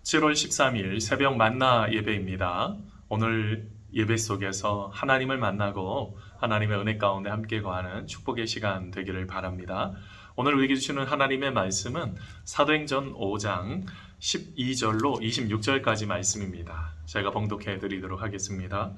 7월 13일 새벽 만나 예배입니다. 오늘 예배 속에서 하나님을 만나고 하나님의 은혜 가운데 함께 거하는 축복의 시간 되기를 바랍니다. 오늘 우리에게 주시는 하나님의 말씀은 사도행전 5장 12절로 26절까지 말씀입니다. 제가 봉독해 드리도록 하겠습니다.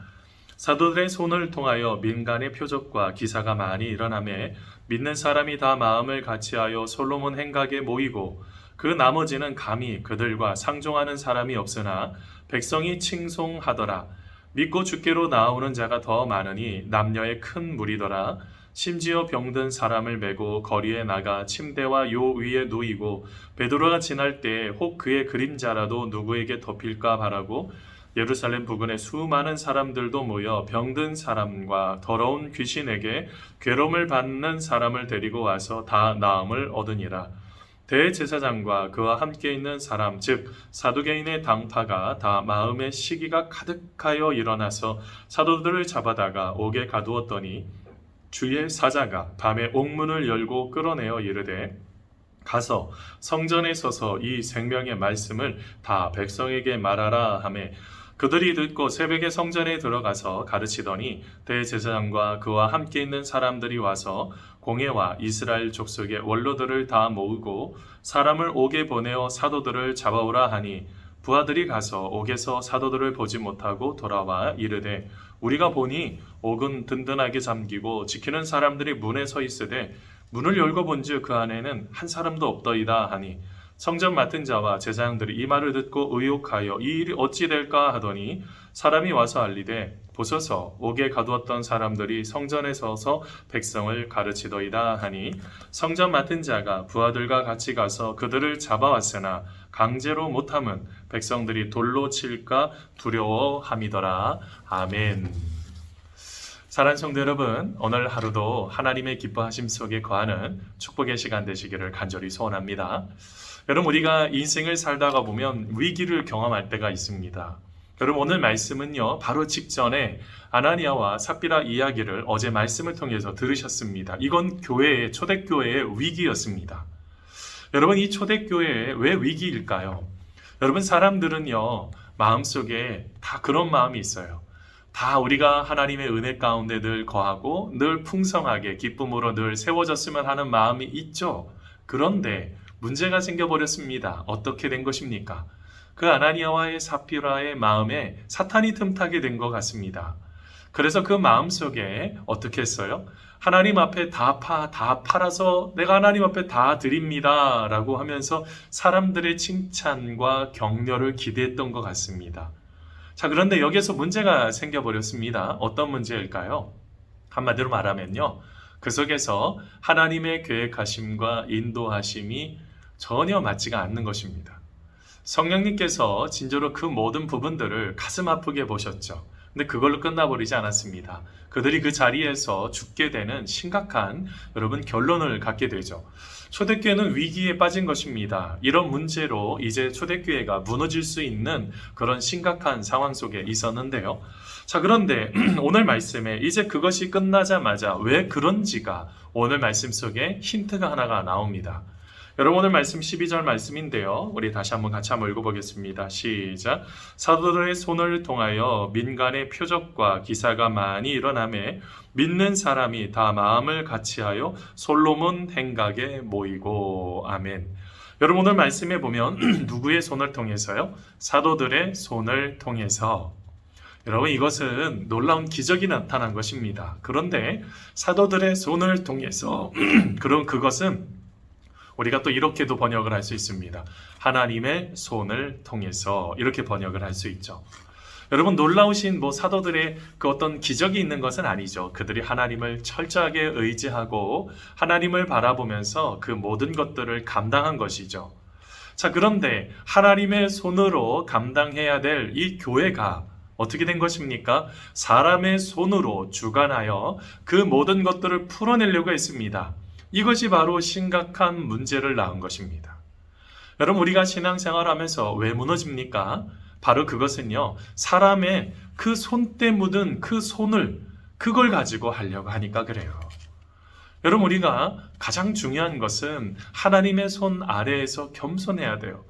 사도들의 손을 통하여 민간의 표적과 기사가 많이 일어나매 믿는 사람이 다 마음을 같이하여 솔로몬 행각에 모이고 그 나머지는 감히 그들과 상종하는 사람이 없으나 백성이 칭송하더라. 믿고 주께로 나오는 자가 더 많으니 남녀의 큰 무리더라. 심지어 병든 사람을 메고 거리에 나가 침대와 요 위에 누이고 베드로가 지날 때 혹 그의 그림자라도 누구에게 덮일까 바라고 예루살렘 부근에 수많은 사람들도 모여 병든 사람과 더러운 귀신에게 괴로움을 받는 사람을 데리고 와서 다 나음을 얻으니라. 대제사장과 그와 함께 있는 사람 즉 사두개인의 당파가 다 마음의 시기가 가득하여 일어나서 사도들을 잡아다가 옥에 가두었더니 주의 사자가 밤에 옥문을 열고 끌어내어 이르되 가서 성전에 서서 이 생명의 말씀을 다 백성에게 말하라 하매 그들이 듣고 새벽에 성전에 들어가서 가르치더니 대제사장과 그와 함께 있는 사람들이 와서 공회와 이스라엘 족속의 원로들을 다 모으고 사람을 옥에 보내어 사도들을 잡아오라 하니 부하들이 가서 옥에서 사도들을 보지 못하고 돌아와 이르되 우리가 보니 옥은 든든하게 잠기고 지키는 사람들이 문에 서 있으되 문을 열고 본즉 그 안에는 한 사람도 없더이다 하니 성전 맡은 자와 제사장들이 이 말을 듣고 의혹하여 이 일이 어찌 될까 하더니 사람이 와서 알리되 보소서 옥에 가두었던 사람들이 성전에 서서 백성을 가르치더이다 하니 성전 맡은 자가 부하들과 같이 가서 그들을 잡아왔으나 강제로 못함은 백성들이 돌로 칠까 두려워함이더라. 아멘. 사랑하는 성도 여러분, 오늘 하루도 하나님의 기뻐하심 속에 거하는 축복의 시간 되시기를 간절히 소원합니다. 여러분, 우리가 인생을 살다가 보면 위기를 경험할 때가 있습니다. 여러분, 오늘 말씀은요, 바로 직전에 아나니아와 삽비라 이야기를 어제 말씀을 통해서 들으셨습니다. 이건 교회의, 초대교회의 위기였습니다. 여러분, 이 초대교회의 왜 위기일까요? 여러분, 사람들은요, 마음속에 다 그런 마음이 있어요. 다 우리가 하나님의 은혜 가운데 늘 거하고 늘 풍성하게 기쁨으로 늘 세워졌으면 하는 마음이 있죠. 그런데 문제가 생겨버렸습니다. 어떻게 된 것입니까? 그 아나니아와의 삽비라의 마음에 사탄이 틈타게 된 것 같습니다. 그래서 그 마음속에 어떻게 했어요? 하나님 앞에 다 팔아서 내가 하나님 앞에 다 드립니다 라고 하면서 사람들의 칭찬과 격려를 기대했던 것 같습니다. 자, 그런데 여기에서 문제가 생겨버렸습니다. 어떤 문제일까요? 한마디로 말하면요, 그 속에서 하나님의 계획하심과 인도하심이 전혀 맞지가 않는 것입니다. 성령님께서 진짜로 그 모든 부분들을 가슴 아프게 보셨죠. 근데 그걸로 끝나버리지 않았습니다. 그들이 그 자리에서 죽게 되는 심각한 여러분 결론을 갖게 되죠. 초대교회는 위기에 빠진 것입니다. 이런 문제로 이제 초대교회가 무너질 수 있는 그런 심각한 상황 속에 있었는데요. 자, 그런데 오늘 말씀에 이제 그것이 끝나자마자 왜 그런지가 오늘 말씀 속에 힌트가 하나가 나옵니다. 여러분, 오늘 말씀 12절 말씀인데요. 우리 다시 한번 같이 한번 읽어보겠습니다. 시작. 사도들의 손을 통하여 민간의 표적과 기사가 많이 일어나매 믿는 사람이 다 마음을 같이하여 솔로몬 행각에 모이고. 아멘. 여러분, 오늘 말씀에 보면 누구의 손을 통해서요? 사도들의 손을 통해서. 여러분, 이것은 놀라운 기적이 나타난 것입니다. 그런데 사도들의 손을 통해서 그런 그것은 우리가 또 이렇게도 번역을 할 수 있습니다. 하나님의 손을 통해서 이렇게 번역을 할 수 있죠. 여러분, 놀라우신 사도들의 그 어떤 기적이 있는 것은 아니죠. 그들이 하나님을 철저하게 의지하고 하나님을 바라보면서 그 모든 것들을 감당한 것이죠. 자, 그런데 하나님의 손으로 감당해야 될 이 교회가 어떻게 된 것입니까? 사람의 손으로 주관하여 그 모든 것들을 풀어내려고 했습니다. 이것이 바로 심각한 문제를 낳은 것입니다. 여러분, 우리가 신앙생활하면서 왜 무너집니까? 바로 그것은요, 사람의 그 손때 묻은 그 손을 그걸 가지고 하려고 하니까 그래요. 여러분, 우리가 가장 중요한 것은 하나님의 손 아래에서 겸손해야 돼요.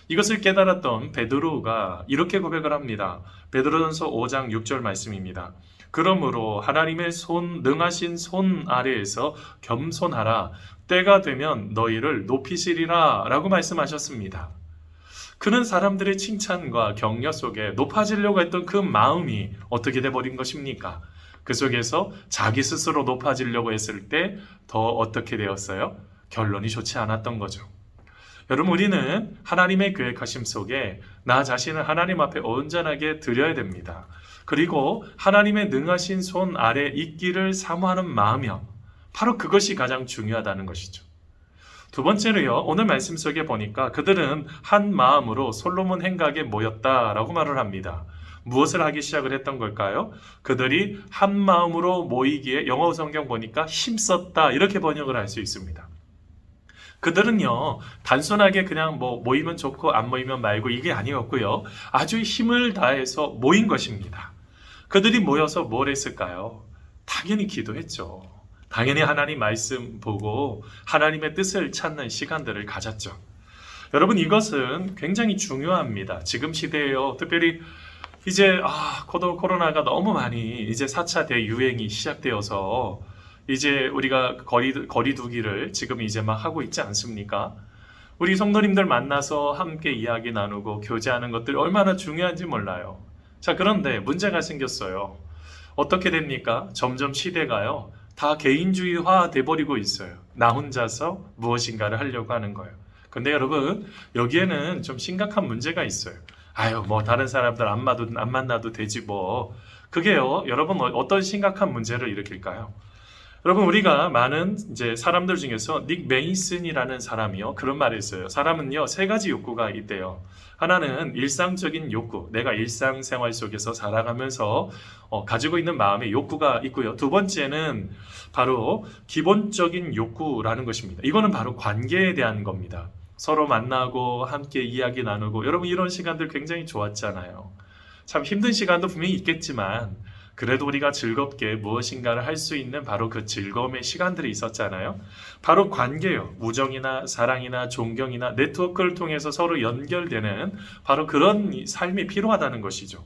이것을 깨달았던 베드로가 이렇게 고백을 합니다. 베드로전서 5장 6절 말씀입니다. 그러므로 하나님의 능하신 손 아래에서 겸손하라. 때가 되면 너희를 높이시리라 라고 말씀하셨습니다. 그는 사람들의 칭찬과 격려 속에 높아지려고 했던 그 마음이 어떻게 돼버린 것입니까? 그 속에서 자기 스스로 높아지려고 했을 때 더 어떻게 되었어요? 결론이 좋지 않았던 거죠. 여러분, 우리는 하나님의 계획하심 속에 나 자신을 하나님 앞에 온전하게 드려야 됩니다. 그리고 하나님의 능하신 손 아래 있기를 사모하는 마음이요. 바로 그것이 가장 중요하다는 것이죠. 두 번째로요, 오늘 말씀 속에 보니까 그들은 한 마음으로 솔로몬 행각에 모였다라고 말을 합니다. 무엇을 하기 시작을 했던 걸까요? 그들이 한 마음으로 모이기에 영어 성경 보니까 힘썼다 이렇게 번역을 할 수 있습니다. 그들은요, 단순하게 그냥 모이면 좋고 안 모이면 말고 이게 아니었고요. 아주 힘을 다해서 모인 것입니다. 그들이 모여서 뭘 했을까요? 당연히 기도했죠. 당연히 하나님 말씀 보고 하나님의 뜻을 찾는 시간들을 가졌죠. 여러분, 이것은 굉장히 중요합니다. 지금 시대에요. 특별히 이제 코로나가 너무 많이 이제 4차 대유행이 시작되어서 이제 우리가 거리두기를 지금 이제 막 하고 있지 않습니까? 우리 성도님들 만나서 함께 이야기 나누고 교제하는 것들이 얼마나 중요한지 몰라요. 자, 그런데 문제가 생겼어요. 어떻게 됩니까? 점점 시대가요, 다 개인주의화 돼버리고 있어요. 나 혼자서 무엇인가를 하려고 하는 거예요. 근데 여러분, 여기에는 좀 심각한 문제가 있어요. 다른 사람들 안 만나도 되지 뭐. 그게요, 여러분, 어떤 심각한 문제를 일으킬까요? 여러분, 우리가 많은 이제 사람들 중에서 닉 메이슨이라는 사람이요, 그런 말을 했어요. 사람은요, 세 가지 욕구가 있대요. 하나는 일상적인 욕구, 내가 일상생활 속에서 살아가면서 가지고 있는 마음의 욕구가 있고요. 두 번째는 바로 기본적인 욕구라는 것입니다. 이거는 바로 관계에 대한 겁니다. 서로 만나고 함께 이야기 나누고, 여러분 이런 시간들 굉장히 좋았잖아요. 참 힘든 시간도 분명히 있겠지만 그래도 우리가 즐겁게 무엇인가를 할 수 있는 바로 그 즐거움의 시간들이 있었잖아요. 바로 관계요. 우정이나 사랑이나 존경이나 네트워크를 통해서 서로 연결되는 바로 그런 삶이 필요하다는 것이죠.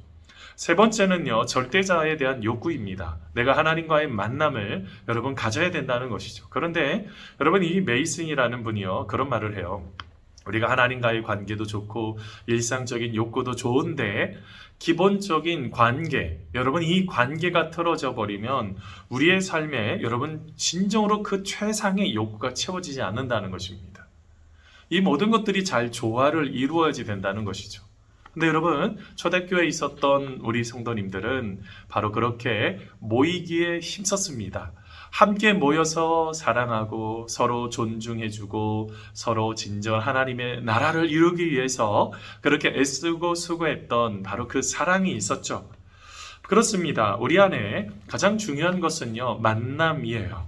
세 번째는요, 절대자에 대한 욕구입니다. 내가 하나님과의 만남을 여러분 가져야 된다는 것이죠. 그런데 여러분, 이 메이슨이라는 분이요, 그런 말을 해요. 우리가 하나님과의 관계도 좋고 일상적인 욕구도 좋은데 기본적인 관계, 여러분 이 관계가 틀어져 버리면 우리의 삶에 여러분 진정으로 그 최상의 욕구가 채워지지 않는다는 것입니다. 이 모든 것들이 잘 조화를 이루어야지 된다는 것이죠. 근데 여러분, 초대교회에 있었던 우리 성도님들은 바로 그렇게 모이기에 힘썼습니다. 함께 모여서 사랑하고 서로 존중해주고 서로 진정한 하나님의 나라를 이루기 위해서 그렇게 애쓰고 수고했던 바로 그 사랑이 있었죠. 그렇습니다. 우리 안에 가장 중요한 것은요, 만남이에요.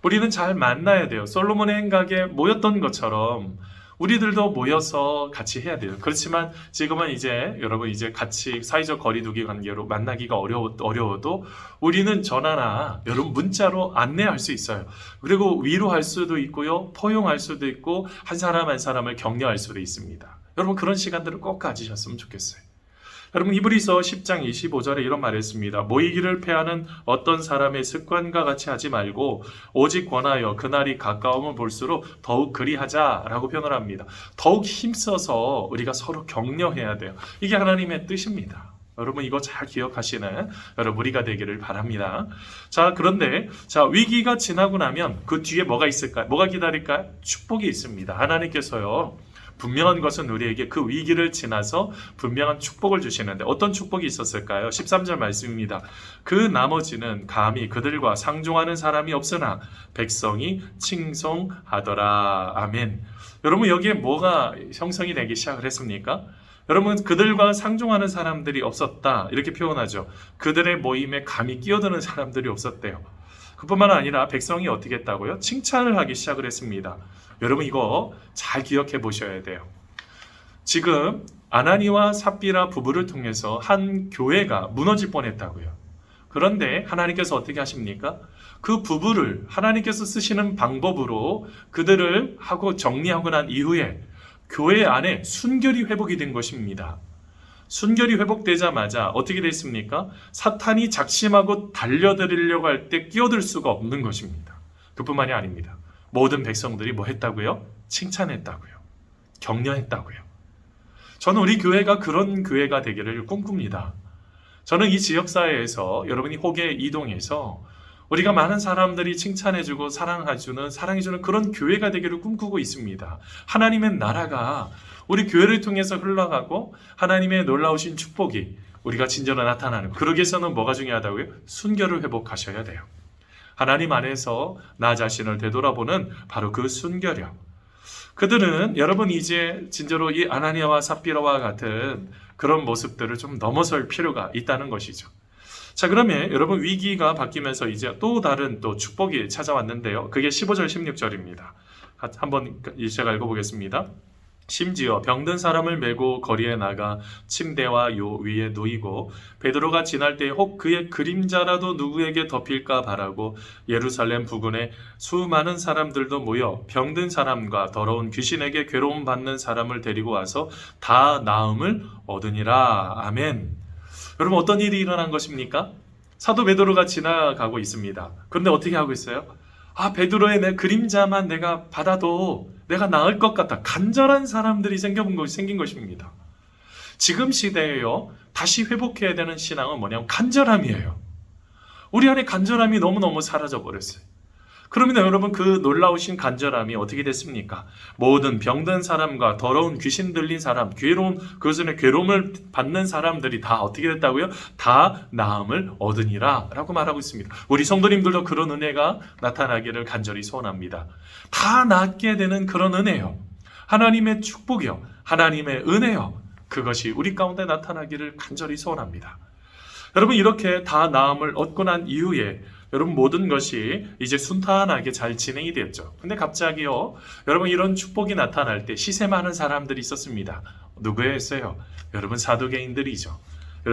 우리는 잘 만나야 돼요. 솔로몬의 행각에 모였던 것처럼 우리들도 모여서 같이 해야 돼요. 그렇지만 지금은 이제 여러분 이제 같이 사회적 거리두기 관계로 만나기가 어려워도 우리는 전화나 여러분 문자로 안내할 수 있어요. 그리고 위로할 수도 있고요, 포용할 수도 있고 한 사람 한 사람을 격려할 수도 있습니다. 여러분 그런 시간들을 꼭 가지셨으면 좋겠어요. 여러분, 히브리서 10장 25절에 이런 말을 했습니다. 모이기를 패하는 어떤 사람의 습관과 같이 하지 말고 오직 권하여 그날이 가까움을 볼수록 더욱 그리하자라고 표현을 합니다. 더욱 힘써서 우리가 서로 격려해야 돼요. 이게 하나님의 뜻입니다. 여러분 이거 잘 기억하시는 여러분 우리가 되기를 바랍니다. 자, 그런데 위기가 지나고 나면 그 뒤에 뭐가 있을까요? 뭐가 기다릴까요? 축복이 있습니다. 하나님께서요, 분명한 것은 우리에게 그 위기를 지나서 분명한 축복을 주시는데 어떤 축복이 있었을까요? 13절 말씀입니다. 그 나머지는 감히 그들과 상종하는 사람이 없으나 백성이 칭송하더라. 아멘. 여러분 여기에 뭐가 형성이 되기 시작을 했습니까? 여러분 그들과 상종하는 사람들이 없었다 이렇게 표현하죠. 그들의 모임에 감히 끼어드는 사람들이 없었대요. 그뿐만 아니라 백성이 어떻게 했다고요? 칭찬을 하기 시작을 했습니다. 여러분 이거 잘 기억해 보셔야 돼요. 지금 아나니와 삽비라 부부를 통해서 한 교회가 무너질 뻔했다고요. 그런데 하나님께서 어떻게 하십니까? 그 부부를 하나님께서 쓰시는 방법으로 그들을 하고 정리하고 난 이후에 교회 안에 순결이 회복이 된 것입니다. 순결이 회복되자마자 어떻게 됐습니까? 사탄이 작심하고 달려들으려고 할 때 끼어들 수가 없는 것입니다. 그뿐만이 아닙니다. 모든 백성들이 뭐 했다고요? 칭찬했다고요. 격려했다고요. 저는 우리 교회가 그런 교회가 되기를 꿈꿉니다. 저는 이 지역사회에서 여러분이 혹에 이동해서 우리가 많은 사람들이 칭찬해주고 사랑해주는 그런 교회가 되기를 꿈꾸고 있습니다. 하나님의 나라가 우리 교회를 통해서 흘러가고 하나님의 놀라우신 축복이 우리가 진정으로 나타나는, 그러기 위해서는 뭐가 중요하다고요? 순결을 회복하셔야 돼요. 하나님 안에서 나 자신을 되돌아보는 바로 그 순결이요. 그들은 여러분 이제 진짜로 이 아나니아와 삽비라와 같은 그런 모습들을 좀 넘어설 필요가 있다는 것이죠. 자, 그러면 여러분 위기가 바뀌면서 이제 또 다른 또 축복이 찾아왔는데요. 그게 15절 16절입니다. 한번 제가 읽어보겠습니다. 심지어 병든 사람을 메고 거리에 나가 침대와 요 위에 놓이고 베드로가 지날 때 혹 그의 그림자라도 누구에게 덮일까 바라고 예루살렘 부근에 수많은 사람들도 모여 병든 사람과 더러운 귀신에게 괴로움 받는 사람을 데리고 와서 다 나음을 얻으니라. 아멘. 여러분 어떤 일이 일어난 것입니까? 사도 베드로가 지나가고 있습니다. 그런데 어떻게 하고 있어요? 베드로의 내 그림자만 내가 받아도 내가 나을 것 같다. 간절한 사람들이 생긴 것입니다. 지금 시대에요. 다시 회복해야 되는 신앙은 뭐냐면 간절함이에요. 우리 안에 간절함이 너무너무 사라져 버렸어요. 그러면 여러분 그 놀라우신 간절함이 어떻게 됐습니까? 모든 병든 사람과 더러운 귀신 들린 사람, 그것에 괴로움을 받는 사람들이 다 어떻게 됐다고요? 다 나음을 얻으니라 라고 말하고 있습니다. 우리 성도님들도 그런 은혜가 나타나기를 간절히 소원합니다. 다 낫게 되는 그런 은혜요. 하나님의 축복이요. 하나님의 은혜요. 그것이 우리 가운데 나타나기를 간절히 소원합니다. 여러분 이렇게 다 나음을 얻고 난 이후에 여러분 모든 것이 이제 순탄하게 잘 진행이 됐죠. 근데 갑자기요, 여러분 이런 축복이 나타날 때 시세 많은 사람들이 있었습니다. 누구였어요? 여러분 사두개인들이죠.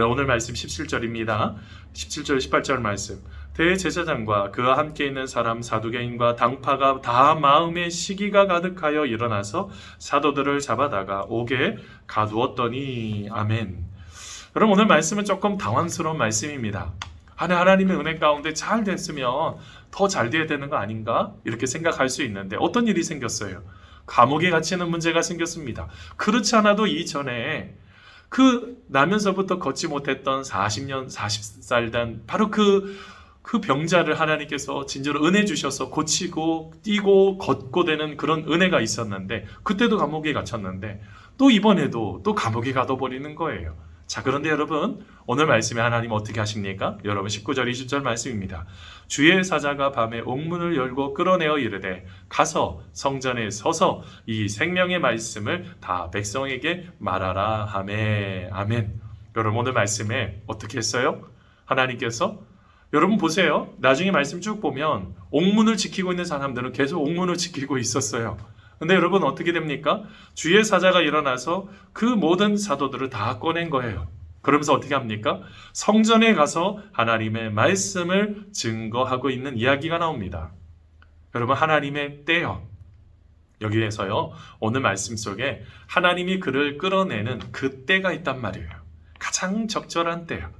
오늘 말씀 17절입니다. 17절 18절 말씀. 대제사장과 그와 함께 있는 사람 사두개인과 당파가 다 마음에 시기가 가득하여 일어나서 사도들을 잡아다가 옥에 가두었더니. 아멘. 여러분 오늘 말씀은 조금 당황스러운 말씀입니다. 하나님의 은혜 가운데 잘 됐으면 더 잘 돼야 되는 거 아닌가? 이렇게 생각할 수 있는데 어떤 일이 생겼어요? 감옥에 갇히는 문제가 생겼습니다. 그렇지 않아도 이전에 그 나면서부터 걷지 못했던 40살 된 바로 그 병자를 하나님께서 진짜로 은혜 주셔서 고치고 뛰고 걷고 되는 그런 은혜가 있었는데 그때도 감옥에 갇혔는데 또 이번에도 또 감옥에 가둬버리는 거예요. 자, 그런데 여러분 오늘 말씀에 하나님 어떻게 하십니까? 여러분 19절 20절 말씀입니다. 주의 사자가 밤에 옥문을 열고 끌어내어 이르되 가서 성전에 서서 이 생명의 말씀을 다 백성에게 말하라 하매. 아멘. 여러분 오늘 말씀에 어떻게 했어요? 하나님께서 여러분 보세요. 나중에 말씀 쭉 보면 옥문을 지키고 있는 사람들은 계속 옥문을 지키고 있었어요. 근데 여러분 어떻게 됩니까? 주의 사자가 일어나서 그 모든 사도들을 다 꺼낸 거예요. 그러면서 어떻게 합니까? 성전에 가서 하나님의 말씀을 증거하고 있는 이야기가 나옵니다. 여러분 하나님의 때요. 여기에서요. 오늘 말씀 속에 하나님이 그를 끌어내는 그 때가 있단 말이에요. 가장 적절한 때요.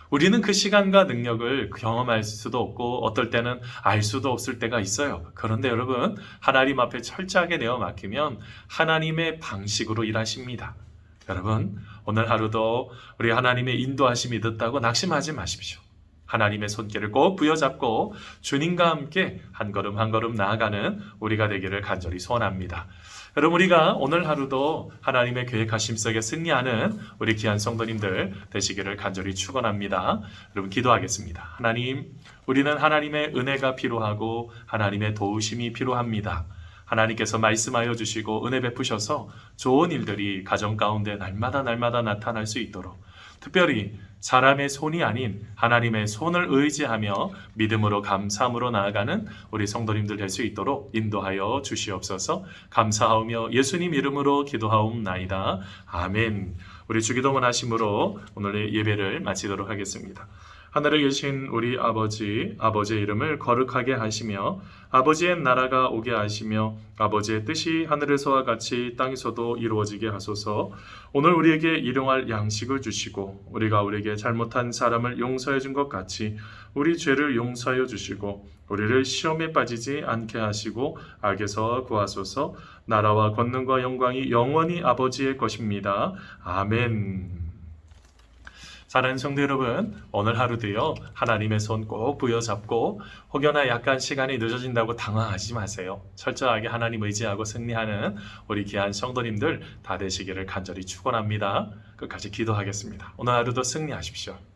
우리는 그 시간과 능력을 경험할 수도 없고 어떨 때는 알 수도 없을 때가 있어요. 그런데 여러분 하나님 앞에 철저하게 내어 맡기면 하나님의 방식으로 일하십니다. 여러분 오늘 하루도 우리 하나님의 인도하심이 늦다고 낙심하지 마십시오. 하나님의 손길을 꼭 부여잡고 주님과 함께 한 걸음 한 걸음 나아가는 우리가 되기를 간절히 소원합니다. 여러분 우리가 오늘 하루도 하나님의 계획하심 속에 승리하는 우리 귀한 성도님들 되시기를 간절히 축원합니다. 여러분 기도하겠습니다. 하나님, 우리는 하나님의 은혜가 필요하고 하나님의 도우심이 필요합니다. 하나님께서 말씀하여 주시고 은혜 베푸셔서 좋은 일들이 가정 가운데 날마다 나타날 수 있도록 특별히 사람의 손이 아닌 하나님의 손을 의지하며 믿음으로 감사함으로 나아가는 우리 성도님들 될 수 있도록 인도하여 주시옵소서. 감사하며 예수님 이름으로 기도하옵나이다. 아멘. 우리 주기도문 하심으로 오늘의 예배를 마치도록 하겠습니다. 하늘에 계신 우리 아버지의 이름을 거룩하게 하시며 아버지의 나라가 오게 하시며 아버지의 뜻이 하늘에서와 같이 땅에서도 이루어지게 하소서. 오늘 우리에게 일용할 양식을 주시고 우리가 우리에게 잘못한 사람을 용서해 준 것 같이 우리 죄를 용서하여 주시고 우리를 시험에 빠지지 않게 하시고 악에서 구하소서. 나라와 권능과 영광이 영원히 아버지의 것입니다. 아멘. 사랑하는 성도 여러분, 오늘 하루도요 하나님의 손 꼭 부여잡고 혹여나 약간 시간이 늦어진다고 당황하지 마세요. 철저하게 하나님 의지하고 승리하는 우리 귀한 성도님들 다 되시기를 간절히 축원합니다. 끝까지 기도하겠습니다. 오늘 하루도 승리하십시오.